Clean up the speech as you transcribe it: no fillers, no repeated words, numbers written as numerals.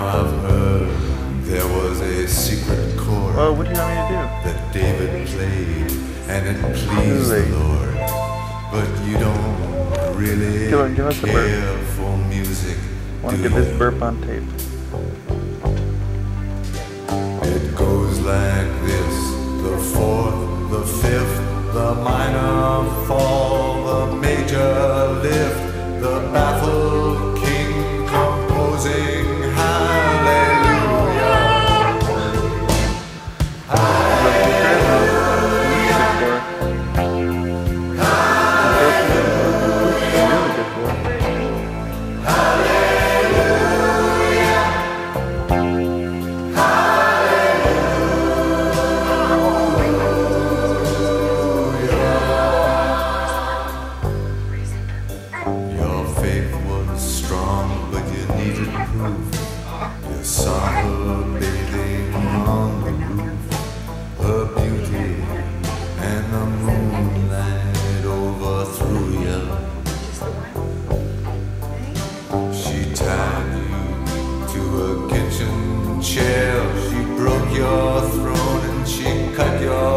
I've heard there was a secret chord Well, what do you want me to do? that David played, and it pleased the Lord. But you don't really Give us a burp. care for music, I want to do get this you? burp on tape. It goes like this: the fourth, the fifth, the minor fall, the major lift, the baffled king composing hallelujah. Your faith was strong, but you needed proof. You saw her bathing on the roof, her beauty and the moonlight overthrew you. She tied you to a kitchen chair, she broke your throne and she cut your